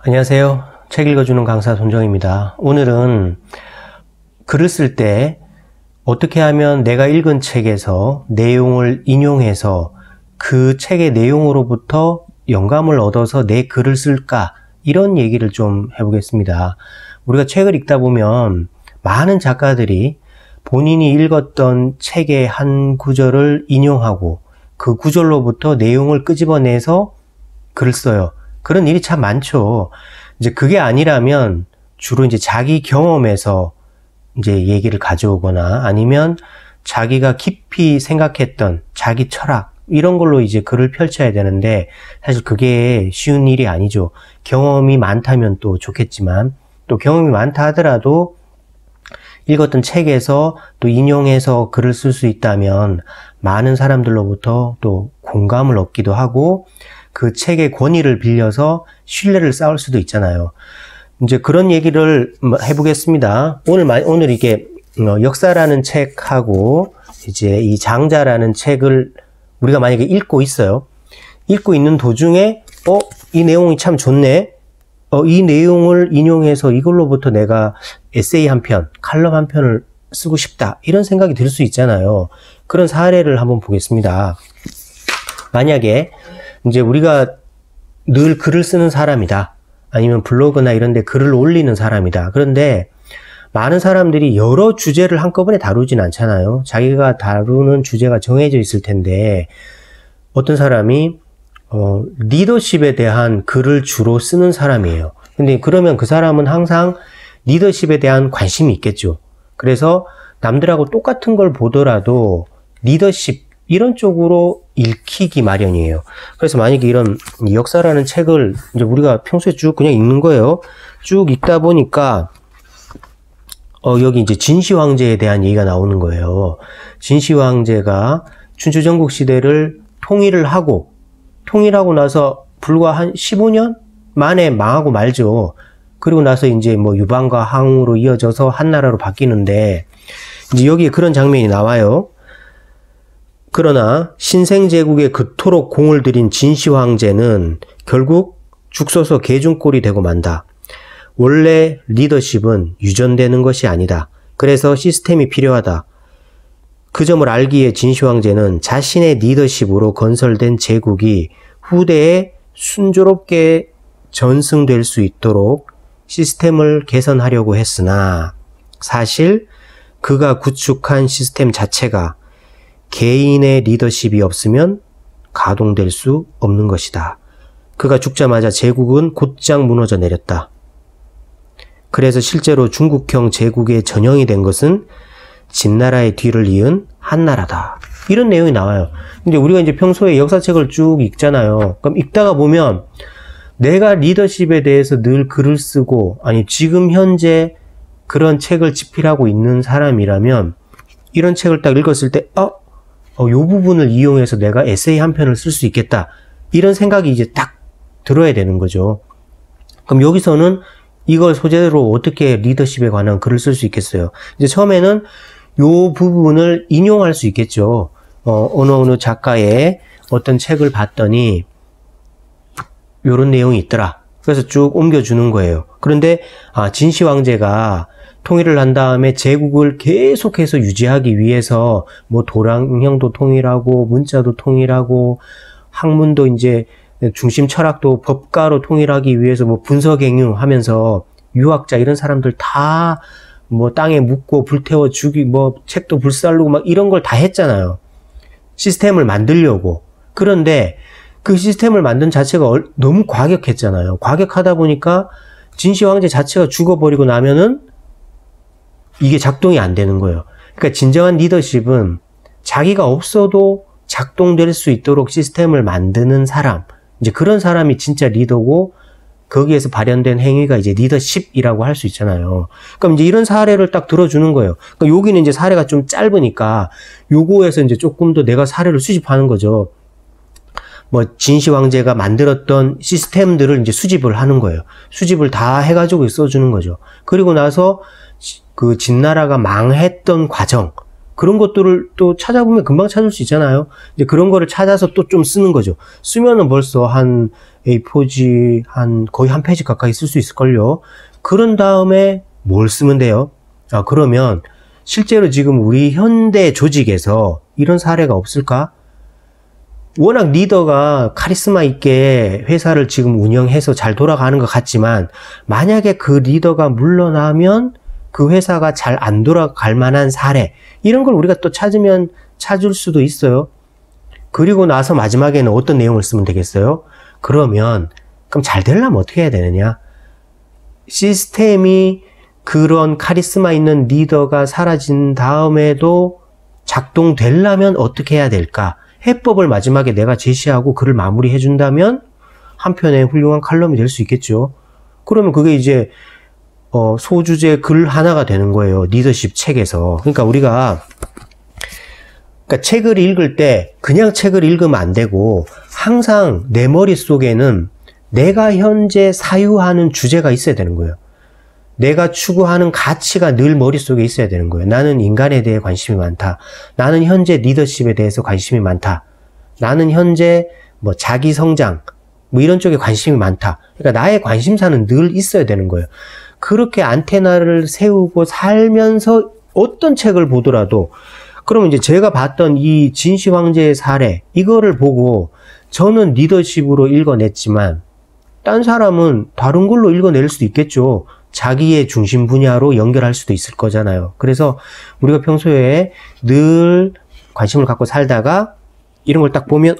안녕하세요. 책 읽어주는 강사 손정입니다. 오늘은 글을 쓸 때 어떻게 하면 내가 읽은 책에서 내용을 인용해서 그 책의 내용으로부터 영감을 얻어서 내 글을 쓸까, 이런 얘기를 좀 해보겠습니다. 우리가 책을 읽다 보면 많은 작가들이 본인이 읽었던 책의 한 구절을 인용하고 그 구절로부터 내용을 끄집어내서 글을 써요. 그런 일이 참 많죠. 이제 그게 아니라면 주로 이제 자기 경험에서 이제 얘기를 가져오거나 아니면 자기가 깊이 생각했던 자기 철학, 이런 걸로 이제 글을 펼쳐야 되는데, 사실 그게 쉬운 일이 아니죠. 경험이 많다면 또 좋겠지만, 또 경험이 많다 하더라도 읽었던 책에서 또 인용해서 글을 쓸 수 있다면 많은 사람들로부터 또 공감을 얻기도 하고 그 책의 권위를 빌려서 신뢰를 쌓을 수도 있잖아요. 이제 그런 얘기를 해보겠습니다. 오늘 이게 역사라는 책하고 이제 이 장자라는 책을 우리가 만약에 읽고 있어요. 읽고 있는 도중에 이 내용이 참 좋네. 이 내용을 인용해서 이걸로부터 내가 에세이 한 편, 칼럼 한 편을 쓰고 싶다, 이런 생각이 들 수 있잖아요. 그런 사례를 한번 보겠습니다. 만약에 이제 우리가 늘 글을 쓰는 사람이다, 아니면 블로그나 이런 데 글을 올리는 사람이다. 그런데 많은 사람들이 여러 주제를 한꺼번에 다루진 않잖아요. 자기가 다루는 주제가 정해져 있을 텐데, 어떤 사람이 리더십에 대한 글을 주로 쓰는 사람이에요. 근데 그러면 그 사람은 항상 리더십에 대한 관심이 있겠죠. 그래서 남들하고 똑같은 걸 보더라도 리더십, 이런 쪽으로 읽히기 마련이에요. 그래서 만약에 이런 역사라는 책을 이제 우리가 평소에 쭉 그냥 읽는 거예요. 쭉 읽다 보니까 여기 이제 진시 황제에 대한 얘기가 나오는 거예요. 진시 황제가 춘추 전국 시대를 통일하고 나서 불과 한 15년 만에 망하고 말죠. 그리고 나서 이제 유방과 항으로 이어져서 한나라로 바뀌는데, 이제 여기에 그런 장면이 나와요. 그러나 신생제국에 그토록 공을 들인 진시 황제는 결국 죽 서서 개중꼴이 되고 만다. 원래 리더십은 유전되는 것이 아니다. 그래서 시스템이 필요하다. 그 점을 알기에 진시 황제는 자신의 리더십으로 건설된 제국이 후대에 순조롭게 전승될 수 있도록 시스템을 개선하려고 했으나, 사실 그가 구축한 시스템 자체가 개인의 리더십이 없으면 가동될 수 없는 것이다. 그가 죽자마자 제국은 곧장 무너져 내렸다. 그래서 실제로 중국형 제국의 전형이 된 것은 진나라의 뒤를 이은 한나라다. 이런 내용이 나와요. 근데 우리가 이제 평소에 역사책을 쭉 읽잖아요. 그럼 읽다가 보면 내가 리더십에 대해서 늘 글을 쓰고, 아니 지금 현재 그런 책을 집필하고 있는 사람이라면 이런 책을 딱 읽었을 때 요 부분을 이용해서 내가 에세이 한 편을 쓸 수 있겠다, 이런 생각이 이제 딱 들어야 되는 거죠. 그럼 여기서는 이걸 소재로 어떻게 리더십에 관한 글을 쓸 수 있겠어요? 이제 처음에는 요 부분을 인용할 수 있겠죠. 어느 작가의 어떤 책을 봤더니 요런 내용이 있더라. 그래서 쭉 옮겨주는 거예요. 그런데 진시 황제가 통일을 한 다음에 제국을 계속해서 유지하기 위해서 도량형도 통일하고 문자도 통일하고 학문도 이제 중심 철학도 법가로 통일하기 위해서 분서갱유 하면서 유학자 이런 사람들 다 땅에 묻고 불태워 책도 불살르고 막 이런 걸 다 했잖아요. 시스템을 만들려고. 그런데 그 시스템을 만든 자체가 너무 과격했잖아요. 과격하다 보니까 진시 황제 자체가 죽어버리고 나면은 이게 작동이 안 되는 거예요. 그러니까 진정한 리더십은 자기가 없어도 작동될 수 있도록 시스템을 만드는 사람, 이제 그런 사람이 진짜 리더고, 거기에서 발현된 행위가 이제 리더십이라고 할 수 있잖아요. 그럼 이제 이런 사례를 딱 들어주는 거예요. 그러니까 여기는 이제 사례가 좀 짧으니까 요거에서 이제 조금 더 내가 사례를 수집하는 거죠. 진시 황제가 만들었던 시스템들을 이제 수집을 하는 거예요. 수집을 다 해가지고 써주는 거죠. 그리고 나서 그 진나라가 망했던 과정, 그런 것들을 또 찾아보면 금방 찾을 수 있잖아요. 이제 그런 거를 찾아서 또 좀 쓰는 거죠. 쓰면은 벌써 한 A4지 거의 한 페이지 가까이 쓸 수 있을걸요. 그런 다음에 뭘 쓰면 돼요? 그러면 실제로 지금 우리 현대 조직에서 이런 사례가 없을까? 워낙 리더가 카리스마 있게 회사를 지금 운영해서 잘 돌아가는 것 같지만 만약에 그 리더가 물러나면 그 회사가 잘 안 돌아갈 만한 사례, 이런 걸 우리가 또 찾을 수도 있어요. 그리고 나서 마지막에는 어떤 내용을 쓰면 되겠어요? 그럼 잘 되려면 어떻게 해야 되느냐? 시스템이 그런 카리스마 있는 리더가 사라진 다음에도 작동되려면 어떻게 해야 될까? 해법을 마지막에 내가 제시하고 글을 마무리해 준다면 한편의 훌륭한 칼럼이 될 수 있겠죠. 그러면 그게 이제 소주제 글 하나가 되는 거예요. 리더십 책에서. 그러니까 우리가 책을 읽을 때 그냥 책을 읽으면 안 되고 항상 내 머릿속에는 내가 현재 사유하는 주제가 있어야 되는 거예요. 내가 추구하는 가치가 늘 머릿속에 있어야 되는 거예요. 나는 인간에 대해 관심이 많다. 나는 현재 리더십에 대해서 관심이 많다. 나는 현재 자기 성장 이런 쪽에 관심이 많다. 그러니까 나의 관심사는 늘 있어야 되는 거예요. 그렇게 안테나를 세우고 살면서 어떤 책을 보더라도, 그러면 이제 제가 봤던 이 진시 황제의 사례, 이거를 보고 저는 리더십으로 읽어냈지만 딴 사람은 다른 걸로 읽어낼 수도 있겠죠. 자기의 중심 분야로 연결할 수도 있을 거잖아요. 그래서 우리가 평소에 늘 관심을 갖고 살다가 이런 걸 딱 보면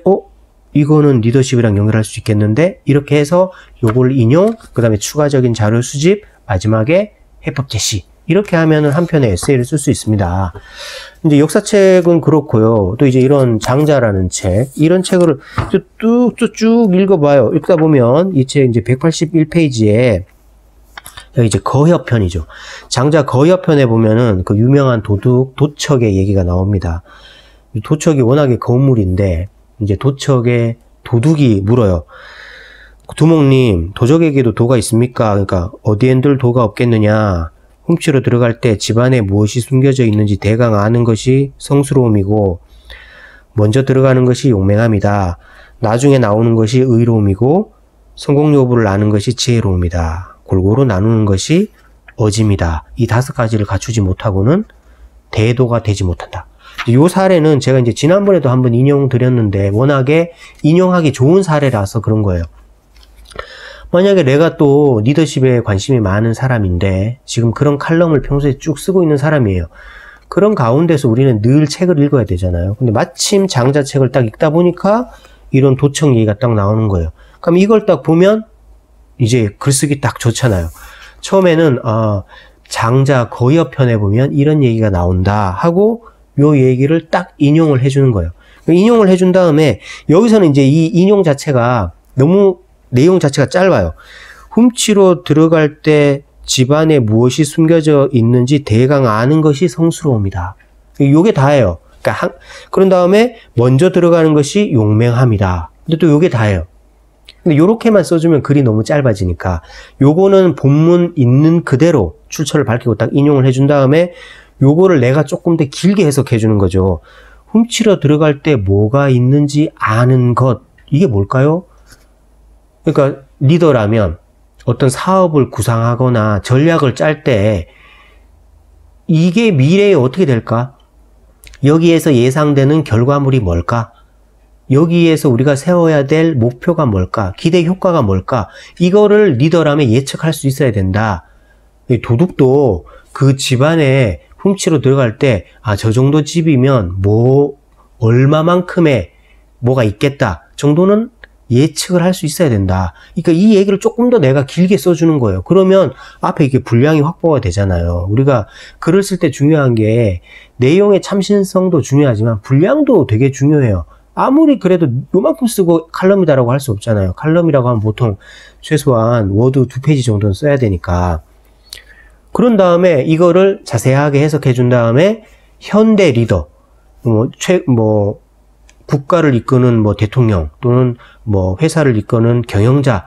이거는 리더십이랑 연결할 수 있겠는데, 이렇게 해서 요걸 인용, 그 다음에 추가적인 자료 수집, 마지막에 해법 제시, 이렇게 하면은 한 편의 에세이를 쓸 수 있습니다. 이제 역사책은 그렇고요. 또 이제 이런 장자라는 책, 이런 책을 쭉 읽어봐요. 읽다 보면 이 책 이제 181페이지에 여기 이제 거여편이죠. 장자 거여편에 보면은 그 유명한 도척의 얘기가 나옵니다. 도척이 워낙에 거물인데 이제 도척의 도둑이 물어요. 두목님, 도적에게도 도가 있습니까? 그러니까 어디엔들 도가 없겠느냐? 훔치러 들어갈 때 집안에 무엇이 숨겨져 있는지 대강 아는 것이 성스러움이고, 먼저 들어가는 것이 용맹함이다. 나중에 나오는 것이 의로움이고, 성공 여부를 아는 것이 지혜로움이다. 골고루 나누는 것이 어짐이다. 이 5가지를 갖추지 못하고는 대도가 되지 못한다. 이 사례는 제가 이제 지난번에도 한번 인용드렸는데 워낙에 인용하기 좋은 사례라서 그런 거예요. 만약에 내가 또 리더십에 관심이 많은 사람인데 지금 그런 칼럼을 평소에 쭉 쓰고 있는 사람이에요. 그런 가운데서 우리는 늘 책을 읽어야 되잖아요. 근데 마침 장자 책을 딱 읽다 보니까 이런 도청 얘기가 딱 나오는 거예요. 그럼 이걸 딱 보면 이제 글쓰기 딱 좋잖아요. 처음에는 장자 거여편에 보면 이런 얘기가 나온다 하고 요 얘기를 딱 인용을 해주는 거예요. 인용을 해준 다음에 여기서는 이제 이 인용 자체가 너무 내용 자체가 짧아요. 훔치러 들어갈 때 집안에 무엇이 숨겨져 있는지 대강 아는 것이 성스러움이다. 요게 다예요. 그러니까 그런 다음에 먼저 들어가는 것이 용맹함이다. 근데 또 요게 다예요. 근데 요렇게만 써주면 글이 너무 짧아지니까 요거는 본문 있는 그대로 출처를 밝히고 딱 인용을 해준 다음에 요거를 내가 조금 더 길게 해석해 주는 거죠. 훔치러 들어갈 때 뭐가 있는지 아는 것, 이게 뭘까요? 그러니까 리더라면 어떤 사업을 구상하거나 전략을 짤 때 이게 미래에 어떻게 될까? 여기에서 예상되는 결과물이 뭘까? 여기에서 우리가 세워야 될 목표가 뭘까? 기대 효과가 뭘까? 이거를 리더라면 예측할 수 있어야 된다. 도둑도 그 집안에 훔치러 들어갈 때 저 정도 집이면 얼마만큼의 뭐가 있겠다 정도는 예측을 할 수 있어야 된다. 그러니까 이 얘기를 조금 더 내가 길게 써주는 거예요. 그러면 앞에 이게 분량이 확보가 되잖아요. 우리가 글을 쓸 때 중요한 게 내용의 참신성도 중요하지만 분량도 되게 중요해요. 아무리 그래도 요만큼 쓰고 칼럼이다라고 할 수 없잖아요. 칼럼이라고 하면 보통 최소한 워드 2페이지 정도는 써야 되니까. 그런 다음에 이거를 자세하게 해석해 준 다음에 현대 리더, 국가를 이끄는 대통령 또는 회사를 이끄는 경영자의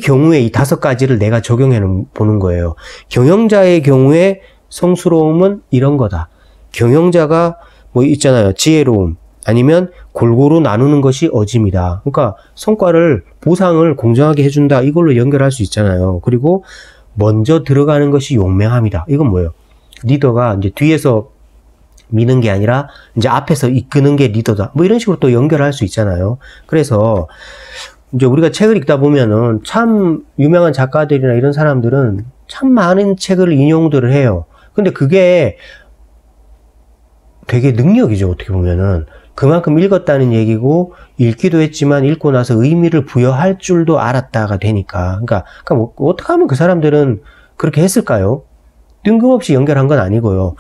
경우에 이 5가지를 내가 적용해 보는 거예요. 경영자의 경우에 성스러움은 이런 거다. 경영자가 뭐 있잖아요. 지혜로움. 아니면 골고루 나누는 것이 어짐이다. 그러니까 성과를, 보상을 공정하게 해준다. 이걸로 연결할 수 있잖아요. 그리고 먼저 들어가는 것이 용맹함이다. 이건 뭐예요? 리더가 이제 뒤에서 미는 게 아니라 이제 앞에서 이끄는 게 리더다. 뭐 이런 식으로 또 연결할 수 있잖아요. 그래서 이제 우리가 책을 읽다 보면은 참 유명한 작가들이나 이런 사람들은 참 많은 책을 인용들을 해요. 근데 그게 되게 능력이죠. 어떻게 보면은. 그만큼 읽었다는 얘기고, 읽기도 했지만 읽고 나서 의미를 부여할 줄도 알았다가 되니까. 그러니까 뭐 어떻게 하면 그 사람들은 그렇게 했을까요? 뜬금없이 연결한 건 아니고요.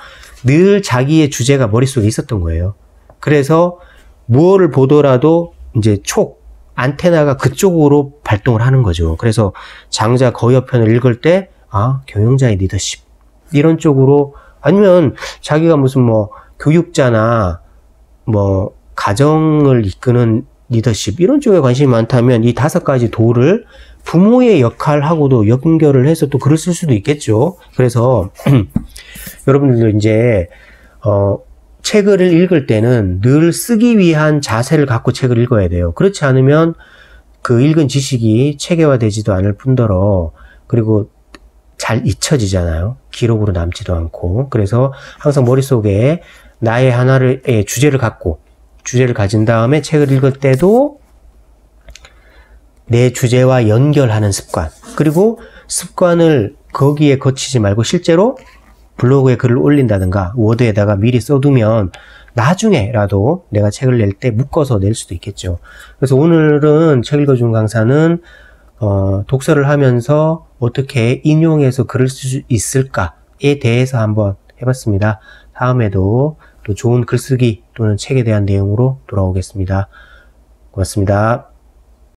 늘 자기의 주제가 머릿속에 있었던 거예요. 그래서 무엇을 보더라도 이제 안테나가 그쪽으로 발동을 하는 거죠. 그래서 장자 거여편을 읽을 때, 아, 경영자의 리더십. 이런 쪽으로, 아니면 자기가 무슨 뭐 교육자나 뭐 가정을 이끄는 리더십 이런 쪽에 관심이 많다면 이 5가지 도를 부모의 역할하고도 연결을 해서 또 글을 쓸 수도 있겠죠. 그래서 여러분들도 이제 책을 읽을 때는 늘 쓰기 위한 자세를 갖고 책을 읽어야 돼요. 그렇지 않으면 그 읽은 지식이 체계화되지도 않을 뿐더러, 그리고 잘 잊혀지잖아요. 기록으로 남지도 않고. 그래서 항상 머릿속에 나의 하나의 주제를 가진 다음에 책을 읽을 때도 내 주제와 연결하는 습관, 그리고 습관을 거기에 거치지 말고 실제로 블로그에 글을 올린다든가 워드에다가 미리 써두면 나중에라도 내가 책을 낼 때 묶어서 낼 수도 있겠죠. 그래서 오늘은 책 읽어준 강사는 독서를 하면서 어떻게 인용해서 글을 쓸 수 있을까에 대해서 한번 해봤습니다. 다음에도 또 좋은 글쓰기 또는 책에 대한 내용으로 돌아오겠습니다. 고맙습니다.